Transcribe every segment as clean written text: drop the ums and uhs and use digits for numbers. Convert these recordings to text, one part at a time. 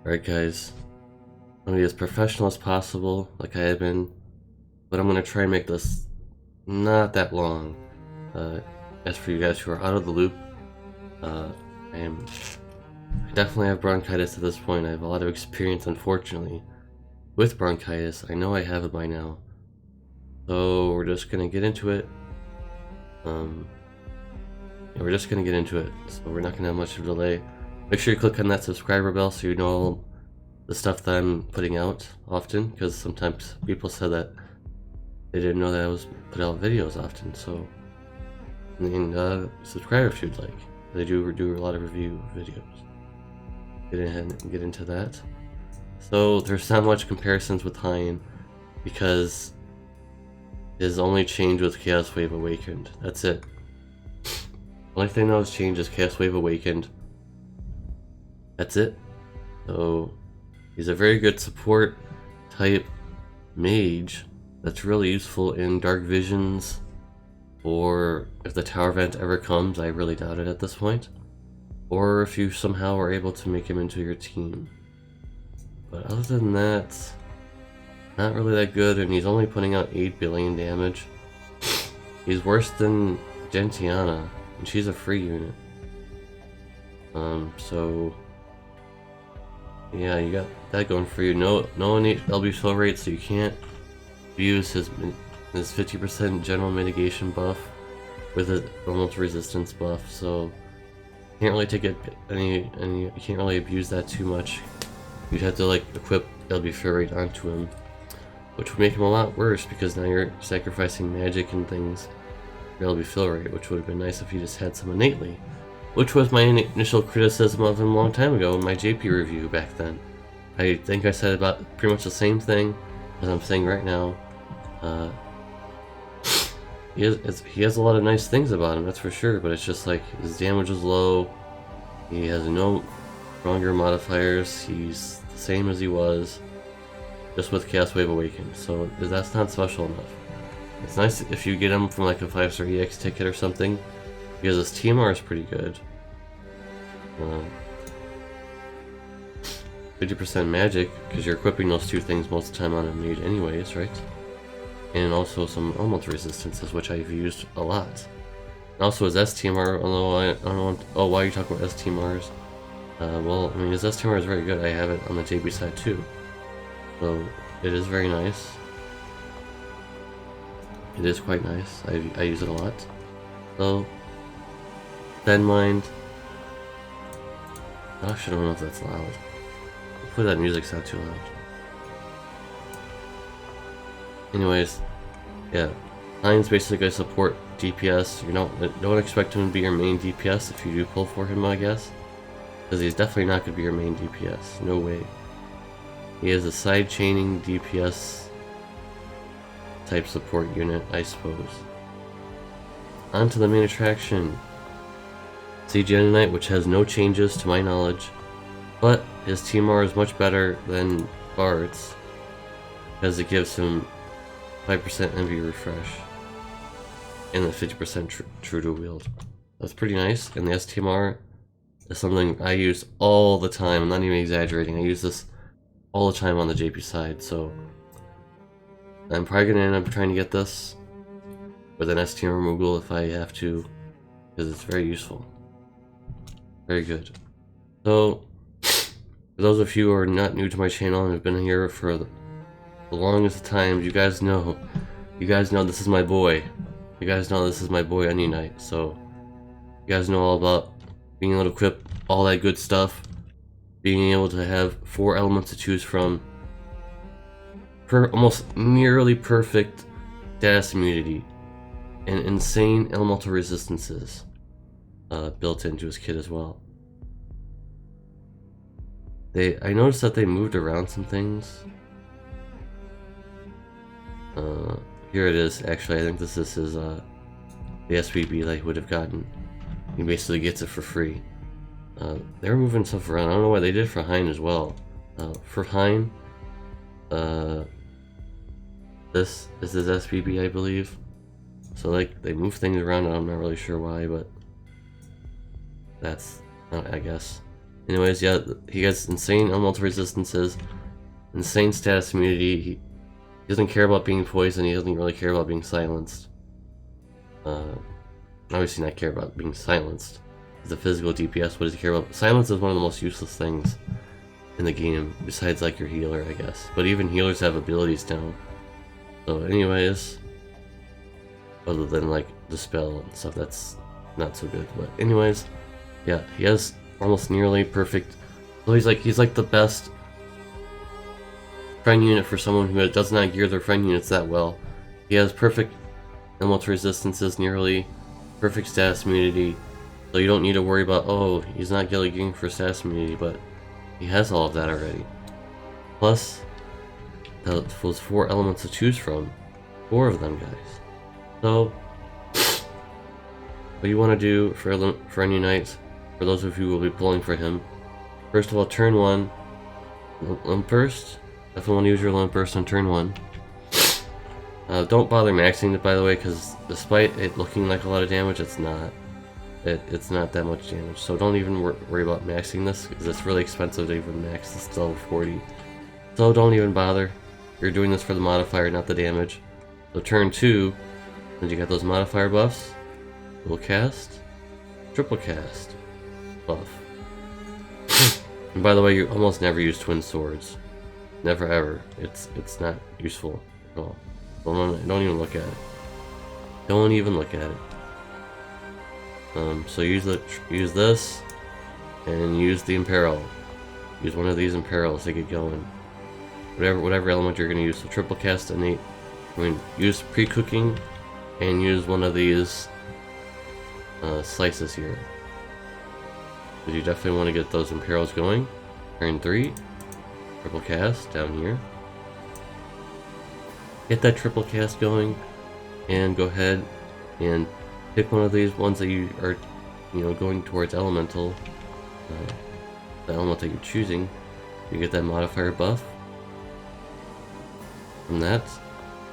Alright guys, I'm gonna be as professional as possible, like I have been, but I'm gonna try and make this not that long. As for you guys who are out of the loop, uh, I definitely have bronchitis at this point. I have a lot of experience, unfortunately, with bronchitis. I know I have it by now. So we're just gonna get into it. Yeah, we're just gonna get into it, so we're not gonna have much of a delay. Make sure you click on that subscriber bell so you know all the stuff that I'm putting out often, because sometimes people said that they didn't know that I was put out videos often. So, and subscribe if you'd like. They do a lot of review videos. Get ahead and get into that. So there's not much comparisons with Hein, because his only change was Chaos Wave Awakened. That's it. Only thing that was changed is Chaos Wave Awakened. That's it. So he's a very good support type mage that's really useful in Dark Visions, or if the tower event ever comes. I really doubt it at this point. Or if you somehow are able to make him into your team. But other than that, not really that good, and he's only putting out 8 billion damage. He's worse than Gentiana, and she's a free unit. So yeah, you got that going for you. No innate LB fill rate, so you can't use his 50% general mitigation buff with his elemental resistance buff. So you can't really take it you can't really abuse that too much. You'd have to like equip LB fill rate onto him, which would make him a lot worse, because now you're sacrificing magic and things for LB fill rate, which would have been nice if you just had some innately. Which was my initial criticism of him a long time ago in my JP review back then. I think I said about pretty much the same thing as I'm saying right now. He has a lot of nice things about him, that's for sure, but it's just like his damage is low, he has no stronger modifiers, he's the same as he was, just with Chaos Wave Awakened, so that's not special enough. It's nice if you get him from like a 5-star EX ticket or something, because his TMR is pretty good. 50% magic, because you're equipping those two things most of the time on a mage anyways, right? And also some elemental resistances, which I've used a lot. And also his STMR, although I don't know, oh, why are you talking about STMRs? Well, I mean, his STMR is very good. I have it on the JB side too. So, it is very nice. It is quite nice. I use it a lot. So, then mind. Actually, I don't know if that's loud. Hopefully that music's not too loud. Anyways, yeah, Hein's basically a support DPS. You don't expect him to be your main DPS if you do pull for him, I guess, because he's definitely not going to be your main DPS. No way. He is a side chaining DPS type support unit, I suppose. On to the main attraction. CGN Knight, which has no changes to my knowledge, but his TMR is much better than Bard's, because it gives him 5% envy refresh and then 50% true to wield. That's pretty nice, and the STMR is something I use all the time. I'm not even exaggerating. I use this all the time on the JP side, so I'm probably gonna end up trying to get this with an STMR Moogle if I have to, because it's very useful. Very good. So, for those of you who are not new to my channel and have been here for the longest time, you guys know this is my boy. You guys know this is my boy Onion Knight, so you guys know all about being able to equip all that good stuff, being able to have 4 elements to choose from, almost nearly perfect status immunity, and insane elemental resistances built into his kit as well. I noticed that they moved around some things. Here it is. Actually, I think this is his, the FFBE that he would have gotten. He basically gets it for free. They're moving stuff around. I don't know why they did for Hein as well. For Hein, this is his FFBE, I believe. So, like, they move things around, and I'm not really sure why, but that's, I guess. Anyways, yeah, he has insane elemental resistances, insane status immunity. He doesn't care about being poisoned. He doesn't really care about being silenced. Obviously not care about being silenced. He's a physical DPS. What does he care about? Silence is one of the most useless things in the game, besides like your healer, I guess. But even healers have abilities now. So anyways, other than like Dispel and stuff, that's not so good. But anyways, yeah, he has almost nearly perfect. So he's like the best friend unit for someone who does not gear their friend units that well. He has perfect elemental resistances, nearly perfect status immunity, so you don't need to worry about, oh, he's not really gearing for status immunity, but he has all of that already. Plus, those 4 elements to choose from. 4 of them, guys. So, what you want to do for Unite, for those of you who will be pulling for him, first of all, turn 1, Limp Burst. Definitely want to use your Limp Burst on turn 1. Don't bother maxing it, by the way, because despite it looking like a lot of damage, it's not. It's not that much damage. So don't even worry about maxing this, because it's really expensive to even max this to level 40. So don't even bother. You're doing this for the modifier, not the damage. So turn 2, and you got those modifier buffs. Dual cast, triple cast, buff. And by the way, you almost never use twin swords. Never ever. It's not useful at all. Don't even look at it. Don't even look at it. So use this, and use the Imperil. Use one of these Imperils to get going. Whatever element you're gonna use. So triple cast innate. Use pre-cooking, and use one of these slices here. But you definitely want to get those Imperils going. Turn 3, triple cast down here. Get that triple cast going, and go ahead and pick one of these ones that you are, going towards elemental. The element that you're choosing, you get that modifier buff from that,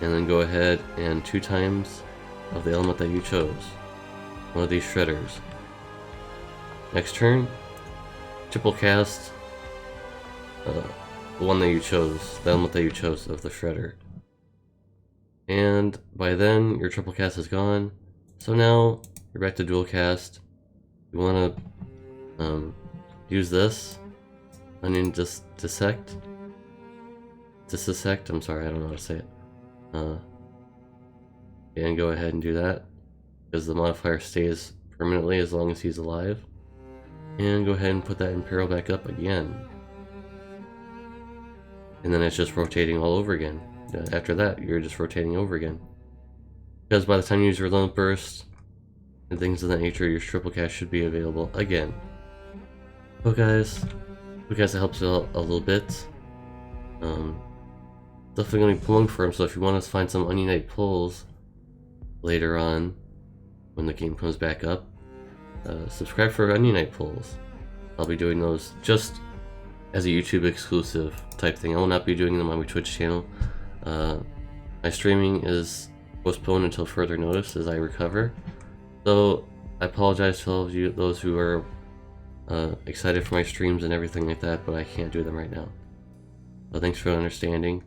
and then go ahead and 2 times of the element that you chose. One of these shredders. Next turn, triple cast the one that you chose, the element that you chose of the shredder. And by then, your triple cast is gone. So now, you're back to dual cast. You want to use this. Onion dissect. I'm sorry, I don't know how to say it. And go ahead and do that, because the modifier stays permanently as long as he's alive. And go ahead and put that Imperial back up again. And then it's just rotating all over again. After that, you're just rotating over again. Because by the time you use your Limp Burst and things of that nature, your triple cast should be available again. So guys, hope it helps you out a little bit. Definitely going to be pulling for him, so if you want to find some Unite pulls later on, when the game comes back up, subscribe for Unite pulls. I'll be doing those just as a YouTube exclusive type thing. I will not be doing them on my Twitch channel. My streaming is postponed until further notice as I recover. So I apologize to all of you, those who are excited for my streams and everything like that, but I can't do them right now. So thanks for understanding.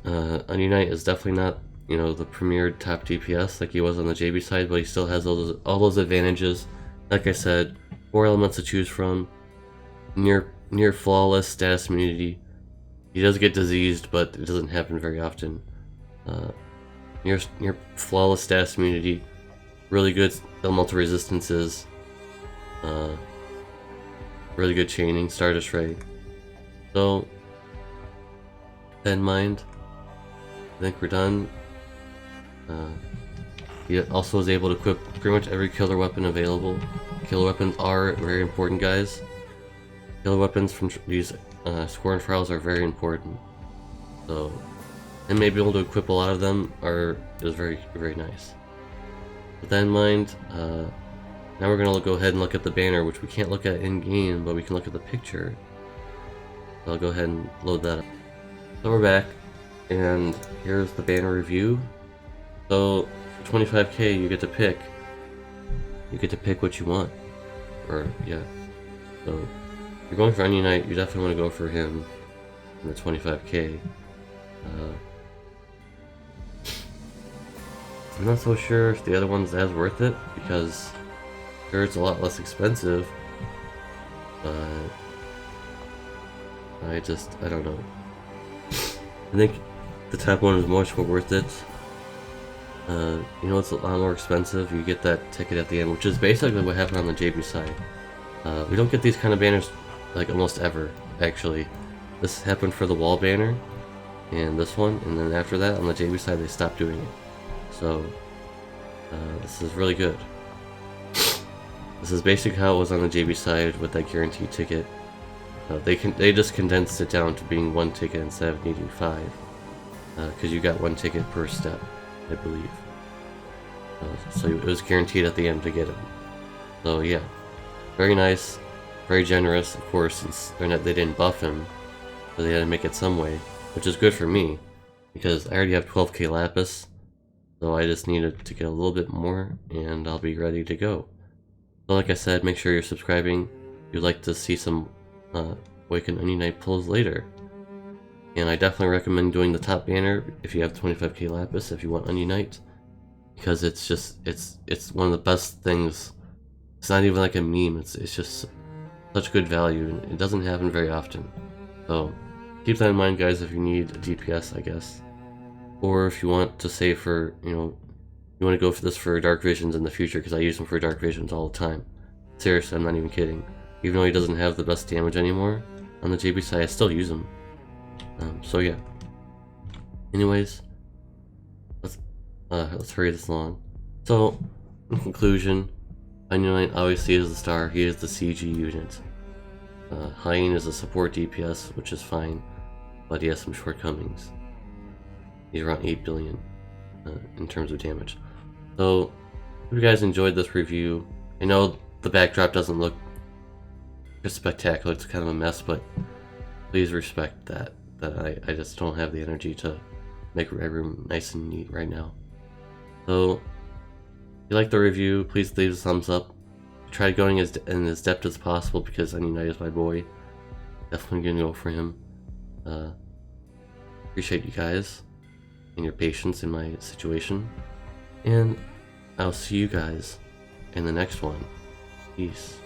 Unite is definitely not, the premier top DPS like he was on the JB side, but he still has all those advantages. Like I said, 4 elements to choose from, near flawless status immunity. He does get diseased, but it doesn't happen very often. Near flawless status immunity, really good elemental resistances, really good chaining, Stardust Ray. So, that in mind, I think we're done. He also is able to equip pretty much every killer weapon available. Killer weapons are very important, guys. Killer weapons from these Scorn Trials are very important. So, and maybe able to equip a lot of them is very, very nice. With that in mind, now we're gonna go ahead and look at the banner, which we can't look at in game, but we can look at the picture. So I'll go ahead and load that up. So we're back, and here's the banner review. So for 25k, you get to pick. You get to pick what you want, or yeah. So you're going for Onion Knight, you definitely want to go for him in the 25k. I'm not so sure if the other one's as worth it, because sure, it's a lot less expensive, but I don't know. I think the top one is much more worth it. You know, it's a lot more expensive. You get that ticket at the end, which is basically what happened on the JB side. We don't get these kind of banners like almost ever, actually. This happened for the wall banner and this one, and then after that on the JB side they stopped doing it. So this is really good. This is basically how it was on the JB side with that guaranteed ticket. They just condensed it down to being one ticket instead of needing 5, because you got one ticket per step, I believe. So it was guaranteed at the end to get them. So yeah, very nice, very generous. Of course, since they didn't buff him, so they had to make it some way, which is good for me because I already have 12k lapis. So I just needed to get a little bit more, and I'll be ready to go. So like I said, make sure you're subscribing if you'd like to see some Awaken Onion Knight pulls later. And I definitely recommend doing the top banner if you have 25k lapis if you want Onion Knight, because it's one of the best things. It's not even like a meme, it's just such good value, and it doesn't happen very often. So keep that in mind, guys, if you need a DPS, I guess. Or if you want to save for, you know, you want to go for this for Dark Visions in the future, because I use them for Dark Visions all the time. Seriously, I'm not even kidding. Even though he doesn't have the best damage anymore on the JB side, I still use him. So yeah. Anyways, let's hurry this along. So, in conclusion, Onion Knight obviously is the star. He is the CG unit. Hein is a support DPS, which is fine, but he has some shortcomings. He's around 8 billion in terms of damage. So, if you guys enjoyed this review, I know the backdrop doesn't look just spectacular, it's kind of a mess, but please respect that I just don't have the energy to make my room nice and neat right now. So, if you like the review, please leave a thumbs up. Try going in as depth as possible because Onion Knight is my boy. Definitely gonna go for him. Appreciate you guys and your patience in my situation. And I'll see you guys in the next one. Peace.